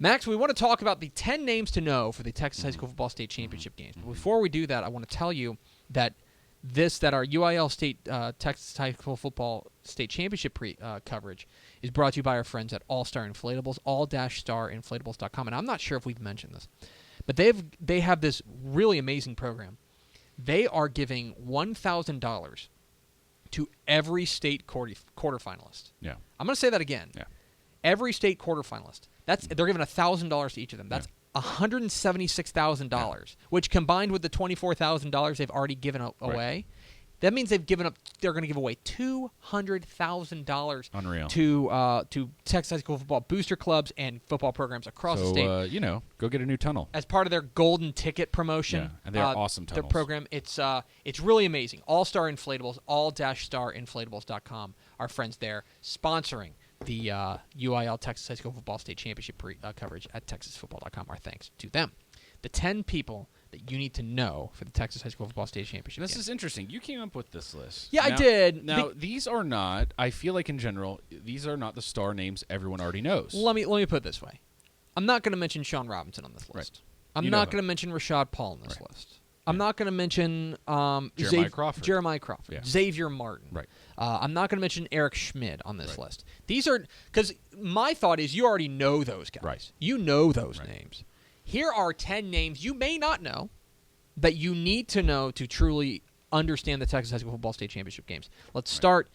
Max, we want to talk about the 10 names to know for the Texas High School Football State Championship games. But before we do that, I want to tell you that our UIL State Texas High School Football State Championship coverage is brought to you by our friends at All-Star Inflatables, all-starinflatables.com. And I'm not sure if we've mentioned this, but they have this really amazing program. They are giving $1,000 to every state quarterfinalist. Yeah. I'm going to say that again. Yeah. Every state quarterfinalist. They're giving $1,000 to each of them. That's $176,000, which combined with the $24,000 they've already given away, that means they're going to give away $200,000 to Texas High School football booster clubs and football programs across the state. Go get a new tunnel as part of their golden ticket promotion. Yeah, and they're awesome tunnels. Their program, it's really amazing. All-Star Inflatables, all-starinflatables.com. Our friends there sponsoring the UIL Texas High School Football State Championship coverage at texasfootball.com. Our thanks to them. The 10 people that you need to know for the Texas High School Football State Championship. This is interesting. You came up with this list. Yeah, I did. Now, these are not, I feel like in general, these are not the star names everyone already knows. Let me put it this way. I'm not going to mention Sean Robinson on this list. Right. I'm not going to mention Rashad Paul on this list. I'm not going to mention Jeremiah Crawford. Yeah. Xavier Martin. Right. I'm not going to mention Eric Schmid on this list. These are because my thought is you already know those guys. Right. You know those names. Here are 10 names you may not know that you need to know to truly understand the Texas High School Football State Championship games. Let's start.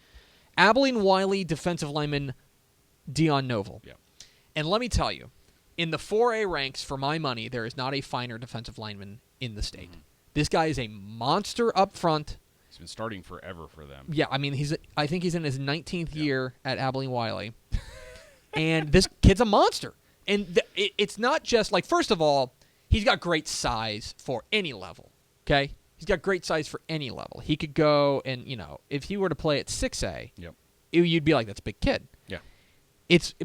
Abilene Wylie defensive lineman Dion Noble. Yeah. And let me tell you, in the 4A ranks, for my money, there is not a finer defensive lineman in the state. Mm-hmm. This guy is a monster up front. He's been starting forever for them. Yeah, I mean, I think he's in his 19th year at Abilene Wylie. And this kid's a monster. And it's not just, like, first of all, he's got great size for any level, okay? He's got great size for any level. He could go and, if he were to play at 6A, you'd be like, that's a big kid. Yeah.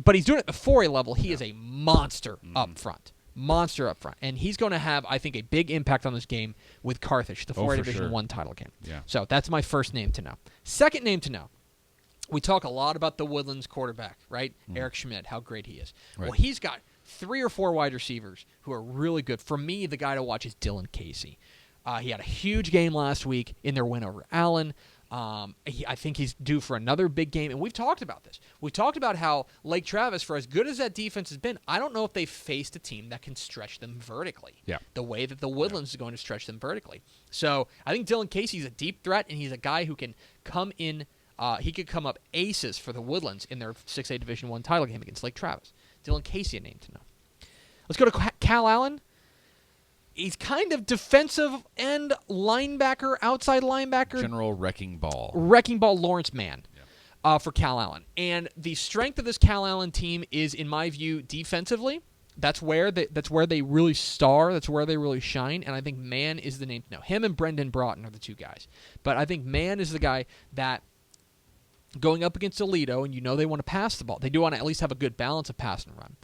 But he's doing it at the 4A level. He is a monster up front. Monster up front. And he's going to have, I think, a big impact on this game with Carthage, the 4A Division I title game. Yeah. So that's my first name to know. Second name to know. We talk a lot about the Woodlands quarterback, right? Eric Schmid, how great he is. Right. Well, he's got 3 or 4 wide receivers who are really good. For me, the guy to watch is Dylan Casey. He had a huge game last week in their win over Allen. I think he's due for another big game, and we've talked about this. We've talked about how Lake Travis, for as good as that defense has been, I don't know if they've faced a team that can stretch them vertically. Yeah. The way that the Woodlands is going to stretch them vertically. So I think Dylan Casey's a deep threat, and he's a guy who can come in. He could come up aces for the Woodlands in their 6A Division I title game against Lake Travis. Dylan Casey, a name to know. Let's go to Cal Allen. He's kind of defensive end linebacker, outside linebacker. General wrecking ball. Lawrence Mann for Cal Allen. And the strength of this Cal Allen team is, in my view, defensively. That's where they really star. That's where they really shine. And I think Mann is the name to know. Him and Brendan Broughton are the two guys. But I think Mann is the guy that, going up against Aledo, and they want to pass the ball. They do want to at least have a good balance of pass and run.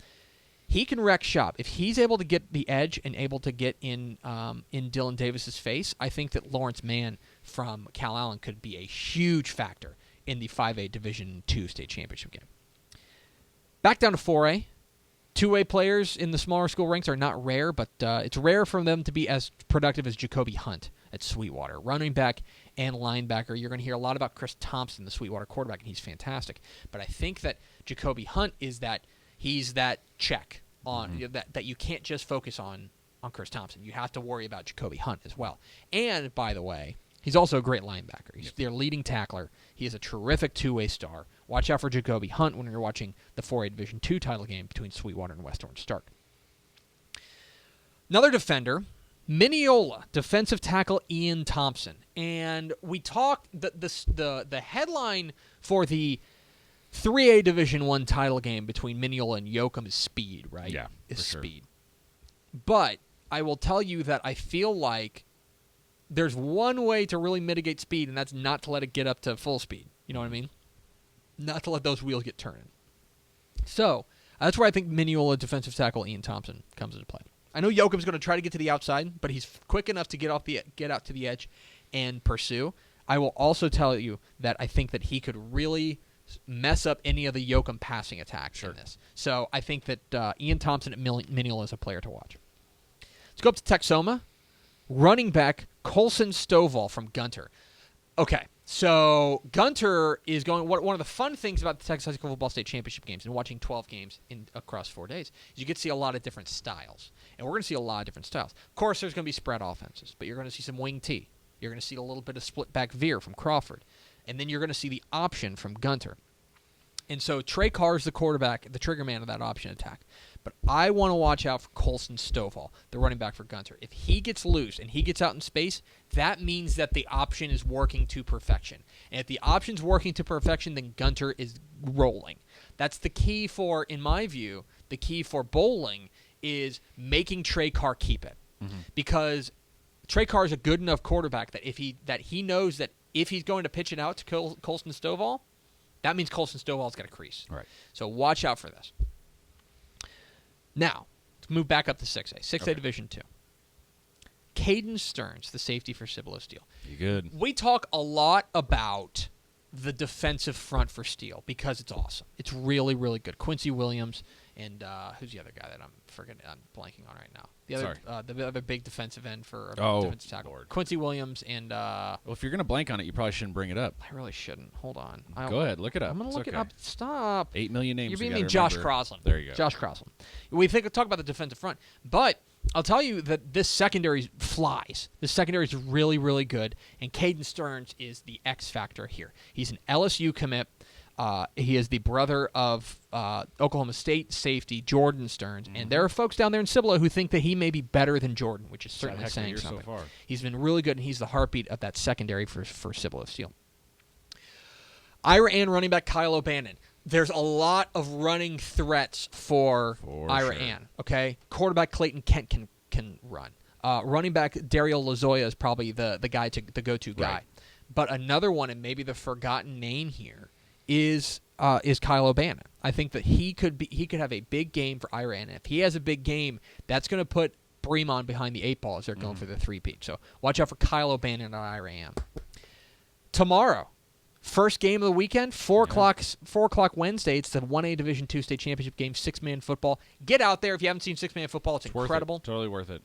He can wreck shop. If he's able to get the edge and able to get in Dylan Davis's face, I think that Lawrence Mann from Cal Allen could be a huge factor in the 5A Division II state championship game. Back down to 4A. 2A players in the smaller school ranks are not rare, but it's rare for them to be as productive as Jacoby Hunt at Sweetwater. Running back and linebacker, you're going to hear a lot about Chris Thompson, the Sweetwater quarterback, and he's fantastic. But I think that Jacoby Hunt is that he's that check on that you can't just focus on Chris Thompson. You have to worry about Jacoby Hunt as well. And, by the way, he's also a great linebacker. He's their leading tackler. He is a terrific two-way star. Watch out for Jacoby Hunt when you're watching the 4A Division II title game between Sweetwater and West Orange Stark. Another defender, Mineola, defensive tackle Ian Thompson. And we talked, the headline for the 3A Division I title game between Mineola and Yoakum is speed, right? Yeah, is for speed. Sure. But I will tell you that I feel like there's one way to really mitigate speed, and that's not to let it get up to full speed. You know what I mean? Not to let those wheels get turning. So that's where I think Mineola defensive tackle Ian Thompson comes into play. I know Yoakum's going to try to get to the outside, but he's quick enough to get out to the edge and pursue. I will also tell you that I think that he could really mess up any of the Yoakum passing attacks in this. So I think that Ian Thompson at Mineola is a player to watch. Let's go up to Texoma. Running back Colson Stovall from Gunter. Okay, so Gunter is going. One of the fun things about the Texas High School Football State Championship games and watching 12 games across 4 days is you get to see a lot of different styles, and we're going to see a lot of different styles. Of course, there's going to be spread offenses, but you're going to see some wing T. You're going to see a little bit of split back veer from Crawford, and then you're going to see the option from Gunter. And so Trey Carr is the quarterback, the trigger man of that option attack. But I want to watch out for Colson Stovall, the running back for Gunter. If he gets loose and he gets out in space, that means that the option is working to perfection. And if the option's working to perfection, then Gunter is rolling. That's the key for, in my view, the key for bowling is making Trey Carr keep it. Mm-hmm. Because Trey Carr is a good enough quarterback that he knows that if he's going to pitch it out to Colson Stovall, that means Colson Stovall's got a crease. Right. So watch out for this. Now, let's move back up to 6A. 6A Okay. Division II. Caden Stearns, the safety for Cibolo Steel. You good? We talk a lot about the defensive front for Steel because it's awesome. It's really, really good. Quincy Williams and who's the other guy that I'm blanking on right now? The other big defensive end for defensive tackle. Lord. Quincy Williams and Well, if you're going to blank on it, you probably shouldn't bring it up. I really shouldn't. Hold on. Go ahead, look it up. I'm going to look okay. it up. Stop. 8 million names. You're being you mean Josh remember. Crosland. There you go. Josh Crosland. We talk about the defensive front, but I'll tell you that this secondary flies. This secondary is really, really good, and Caden Stearns is the X factor here. He's an LSU commit. He is the brother of Oklahoma State safety Jordan Stearns, and there are folks down there in Cibolo who think that he may be better than Jordan, which is certainly saying something. So far. He's been really good, and he's the heartbeat of that secondary for Cibolo Steel. Ira Ann running back Kyle O'Bannon. There's a lot of running threats for Ira Ann. Okay, quarterback Clayton Kent can run. Running back Dario Lozoya is probably the guy the go-to guy. Right. But another one, and maybe the forgotten name here, is Kyle O'Bannon. I think that he could have a big game for Ira Ann. If he has a big game, that's going to put Bremond behind the 8 ball as they're going for the 3-peat. So watch out for Kyle O'Bannon and Ira Ann. Tomorrow. First game of the weekend, 4 o'clock Wednesday. It's the 1A Division II State Championship game, 6-man football. Get out there if you haven't seen 6-man football. It's incredible. Worth it. Totally worth it.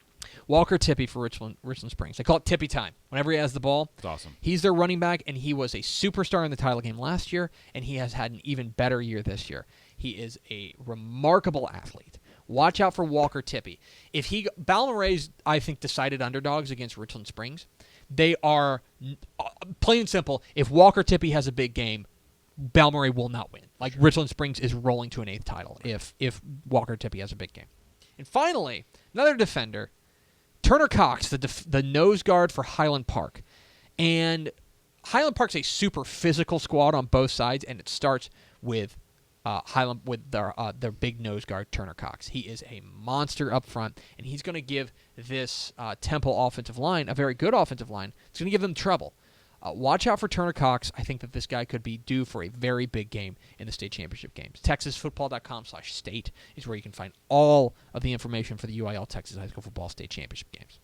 Walker Tippy for Richland Springs. They call it Tippy time. Whenever he has the ball, it's awesome. He's their running back, and he was a superstar in the title game last year, and he has had an even better year this year. He is a remarkable athlete. Watch out for Walker Tippy. Balmorray's, I think, decided underdogs against Richland Springs. They are, plain and simple, if Walker Tippy has a big game, Balmorray will not win. Like, Richland Springs is rolling to an 8th title if Walker Tippy has a big game. And finally, another defender, Turner Cox, the nose guard for Highland Park. And Highland Park's a super physical squad on both sides, and it starts with their big nose guard, Turner Cox. He is a monster up front, and he's going to give this Temple offensive line, a very good offensive line, it's going to give them trouble. Watch out for Turner Cox. I think that this guy could be due for a very big game in the state championship games. TexasFootball.com/state is where you can find all of the information for the UIL Texas High School Football State Championship games.